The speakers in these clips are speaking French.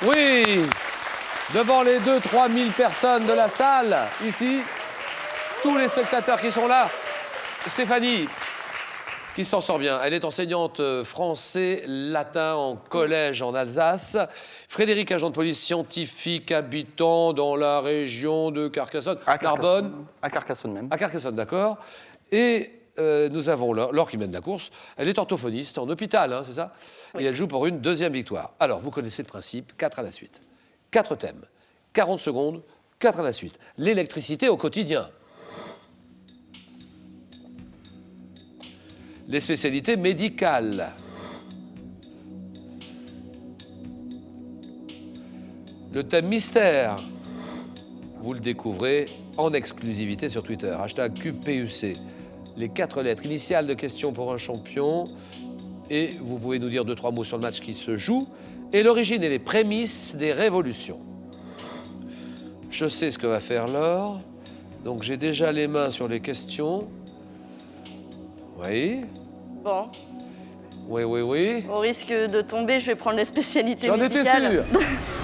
Oui, devant les 2-3 000 personnes de la salle, ici, tous les spectateurs qui sont là, Stéphanie, qui s'en sort bien. Elle est enseignante français, latin en collège en Alsace. Frédéric, agent de police scientifique, habitant dans la région de Carcassonne. À Narbonne. À Carcassonne même. À Carcassonne, d'accord. Et nous avons Laure qui mène la course. Elle est orthophoniste en hôpital, hein, c'est ça? Oui. Et elle joue pour une deuxième victoire. Alors, vous connaissez le principe, 4 à la suite. 4 thèmes, 40 secondes, 4 à la suite. L'électricité au quotidien. Les spécialités médicales. Le thème mystère. Vous le découvrez en exclusivité sur Twitter. Hashtag QPUC. Les 4 lettres initiales de questions pour un champion. Et vous pouvez nous dire 2-3 mots sur le match qui se joue. Et l'origine et les prémices des révolutions. Je sais ce que va faire Laure. Donc j'ai déjà les mains sur les questions. Oui. Bon. Oui, oui, oui. Au risque de tomber, je vais prendre les spécialités J'en médicales. étais sûr.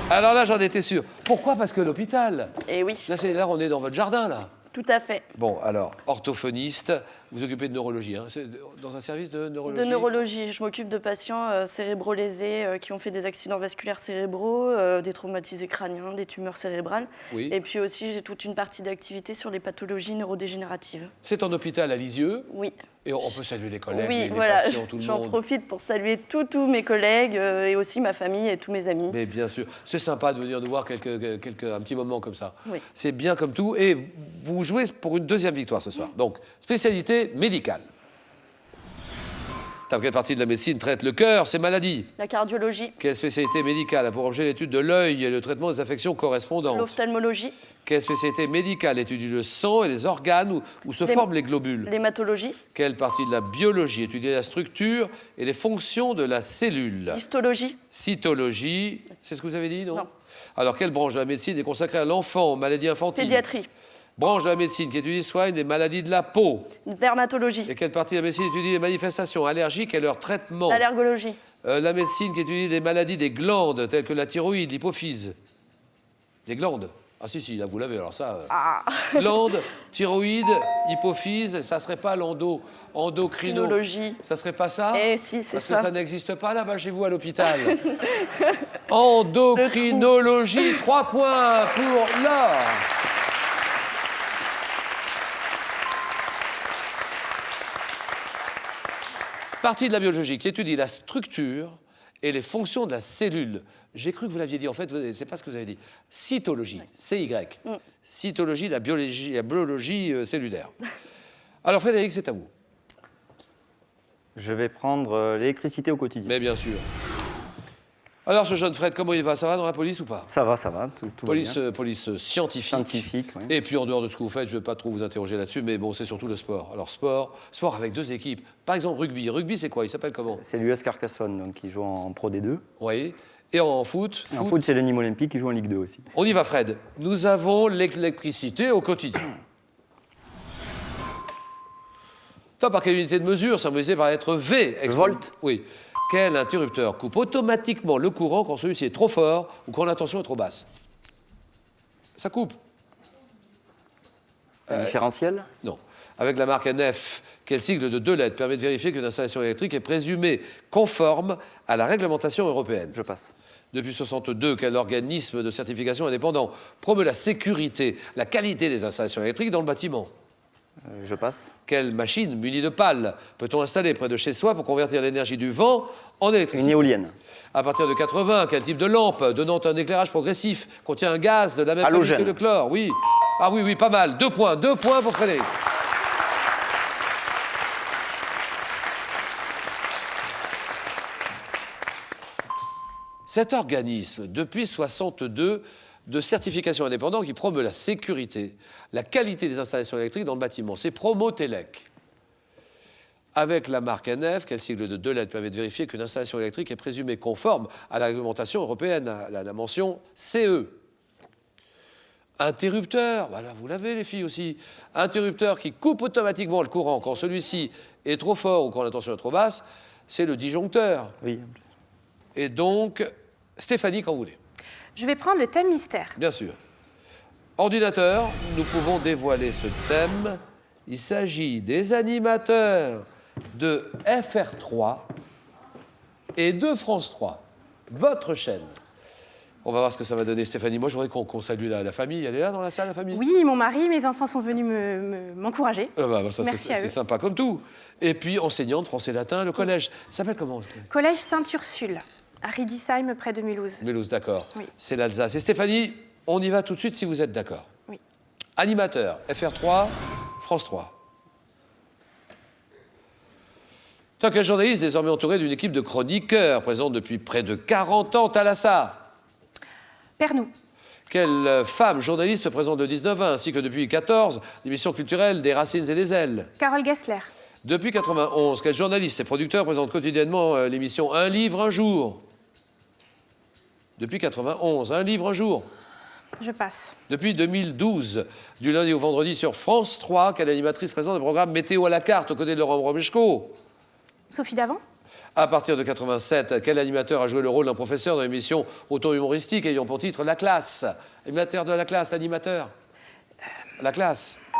Alors là, j'en étais sûr. Pourquoi? Parce que l'hôpital. Et oui. Là, on est dans votre jardin, là. Tout à fait. Bon, alors, orthophoniste, vous occupez de neurologie, hein. C'est dans un service de neurologie? De neurologie. Je m'occupe de patients cérébro-lésés qui ont fait des accidents vasculaires cérébraux, des traumatisés crâniens, des tumeurs cérébrales. Oui. Et puis aussi, j'ai toute une partie d'activité sur les pathologies neurodégénératives. C'est en hôpital à Lisieux. Oui. Et on peut saluer les collègues, Oui, les voilà. patients, tout le monde. J'en profite pour saluer tous mes collègues et aussi ma famille et tous mes amis. Mais bien sûr, c'est sympa de venir nous voir un petit moment comme ça. Oui. C'est bien comme tout. Et vous jouez pour une deuxième victoire ce soir. Donc, spécialité médicale. Quelle partie de la médecine traite le cœur, ses maladies? La cardiologie. Quelle spécialité médicale a pour objet l'étude de l'œil et le traitement des affections correspondantes? L'ophtalmologie. Quelle spécialité médicale étudie le sang et les organes où se forment les globules? L'hématologie. Quelle partie de la biologie étudie la structure et les fonctions de la cellule? Histologie. Cytologie, c'est ce que vous avez dit, non? Non. Alors, quelle branche de la médecine est consacrée à l'enfant, aux maladies infantiles? Pédiatrie. Branche de la médecine qui étudie et soigne les maladies de la peau. Dermatologie. Et quelle partie de la médecine étudie les manifestations allergiques et leur traitement? Allergologie. La médecine qui étudie les maladies des glandes, telles que la thyroïde, l'hypophyse. Les glandes? Ah si, là, vous l'avez, alors ça... Glandes, thyroïde, hypophyse, ça serait pas endocrinologie. Ça serait pas ça? Eh si, c'est ça. Parce que ça n'existe pas là-bas chez vous à l'hôpital. Endocrinologie, 3 points pour Laure. Partie de la biologie qui étudie la structure et les fonctions de la cellule. J'ai cru que vous l'aviez dit, en fait, c'est pas ce que vous avez dit. Cytologie, C-Y. Cytologie, la biologie cellulaire. Alors Frédéric, c'est à vous. Je vais prendre l'électricité au quotidien. Mais bien sûr. Alors ce jeune Fred, comment il va? Ça va dans la police ou pas? Ça va, tout va bien. Police scientifique. Scientifique, oui. Et puis en dehors de ce que vous faites, je ne vais pas trop vous interroger là-dessus, mais bon, c'est surtout le sport. Alors sport avec 2 équipes. Par exemple rugby. Rugby, c'est quoi? Il s'appelle comment? C'est l'US Carcassonne, donc qui joue en Pro D2. Oui. Et en foot? En foot, c'est le Nîmes Olympique qui joue en Ligue 2 aussi. On y va, Fred. Nous avons l'électricité au quotidien. Top, par quelle unité de mesure symbolisée par la lettre V? Volt. Oui. Quel interrupteur coupe automatiquement le courant quand celui-ci est trop fort ou quand la tension est trop basse? Ça coupe. Un différentiel? Non. Avec la marque NF, quel sigle de 2 lettres permet de vérifier qu'une installation électrique est présumée conforme à la réglementation européenne? Je passe. Depuis 1962, quel organisme de certification indépendant promeut la sécurité, la qualité des installations électriques dans le bâtiment? Je passe. Quelle machine munie de pales peut-on installer près de chez soi pour convertir l'énergie du vent en électricité? Une éolienne. À partir de 80, quel type de lampe donnant un éclairage progressif contient un gaz de la même famille que le chlore? Oui. Ah oui, pas mal. 2 points. 2 points pour Frédéric. Cet organisme, depuis 1962, de certification indépendante qui promeut la sécurité, la qualité des installations électriques dans le bâtiment. C'est Promotelec. Avec la marque NF, quel sigle de 2 lettres permet de vérifier qu'une installation électrique est présumée conforme à la réglementation européenne, à la mention CE. Interrupteur, voilà, vous l'avez les filles aussi. Interrupteur qui coupe automatiquement le courant quand celui-ci est trop fort ou quand la tension est trop basse, c'est le disjoncteur. Oui. Et donc, Stéphanie, quand vous voulez. Je vais prendre le thème mystère. Bien sûr. Ordinateur, nous pouvons dévoiler ce thème. Il s'agit des animateurs de FR3 et de France 3, votre chaîne. On va voir ce que ça va donner, Stéphanie. Moi, je voudrais qu'on salue la famille. Elle est là dans la salle, la famille? Oui, mon mari, mes enfants sont venus m'encourager. Ça, Merci à eux. c'est sympa comme tout. Et puis, enseignante, français, latin, le collège. Ça s'appelle comment? Collège Sainte-Ursule, à Riedisheim, près de Mulhouse. Mulhouse, d'accord. Oui. C'est l'Alsace. Et Stéphanie, on y va tout de suite si vous êtes d'accord. Oui. Animateur, FR3, France 3. Tant qu'un journaliste désormais entouré d'une équipe de chroniqueurs présente depuis près de 40 ans, Thalassa. Pernou. Quelle femme journaliste présente de 19 ans, ainsi que depuis 14, l'émission culturelle des Racines et des Ailes. Carole Gessler. Depuis 91, quel journaliste et producteur présente quotidiennement l'émission Un livre, un jour. Depuis 91, Un livre, un jour. Je passe. Depuis 2012, du lundi au vendredi sur France 3, quelle animatrice présente le programme Météo à la carte aux côtés de Laurent Romeshko. Sophie Davant. À partir de 87, quel animateur a joué le rôle d'un professeur dans l'émission auto-humoristique ayant pour titre La Classe? Animateur de La Classe, l'animateur. La Classe.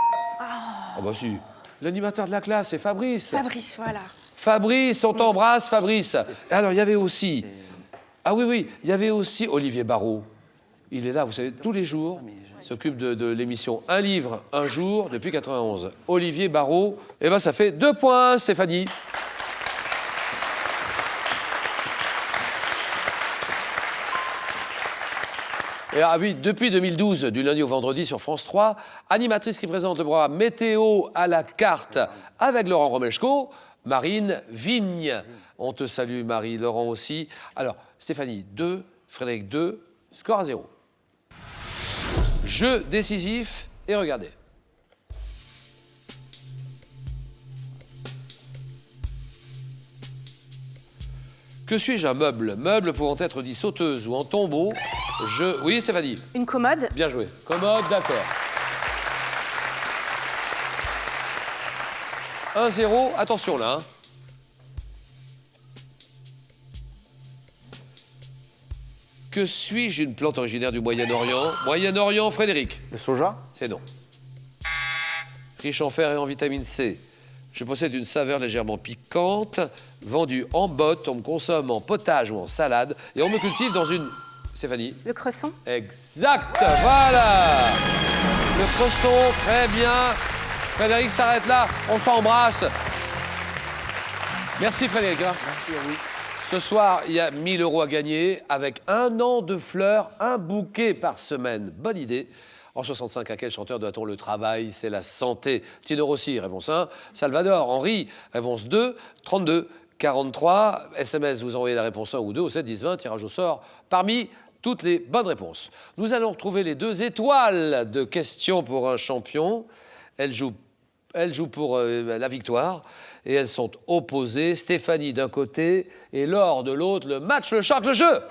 Oh bah si. L'animateur de La Classe, c'est Fabrice. Fabrice, voilà. Fabrice, on t'embrasse, Fabrice. Alors, il y avait aussi... Ah oui, il y avait aussi Olivier Barrault. Il est là, vous savez, tous les jours, s'occupe de l'émission Un livre, un jour, depuis 91. Olivier Barrault, eh bien, ça fait 2 points, Stéphanie. Et ah oui, depuis 2012, du lundi au vendredi sur France 3, animatrice qui présente le programme Météo à la carte avec Laurent Romeshko, Marine Vigne. On te salue, Marie, Laurent aussi. Alors, Stéphanie, 2, Frédéric, 2, score à 0. Jeu décisif et regardez. Que suis-je un meuble? Meuble pouvant être dit sauteuse ou en tombeau. Oui, Stéphanie. Une commode. Bien joué. Commode, d'accord. 1-0. Attention là. Hein. Que suis-je? Une plante originaire du Moyen-Orient. Moyen-Orient, Frédéric. Le soja? C'est non. Riche en fer et en vitamine C. Je possède une saveur légèrement piquante, vendue en botte, on me consomme en potage ou en salade, et on me cultive dans une... Stéphanie? Le cresson. Exact, voilà. Le cresson, très bien. Frédéric s'arrête là, on s'embrasse. Merci Frédéric. Hein. Merci à vous. Ce soir, il y a 1 000 € à gagner avec 1 an de fleurs, un bouquet par semaine. Bonne idée. En 65, à quel chanteur doit-on le travail? C'est la santé. Tino Rossi, réponse 1. Salvador, Henri, réponse 2. 32, 43. SMS, vous envoyez la réponse 1 ou 2 au 7 10 20. Tirage au sort parmi toutes les bonnes réponses. Nous allons retrouver les 2 étoiles de questions pour un champion. Elles jouent pour la victoire et elles sont opposées. Stéphanie d'un côté et Laure de l'autre. Le match, le choc, le jeu.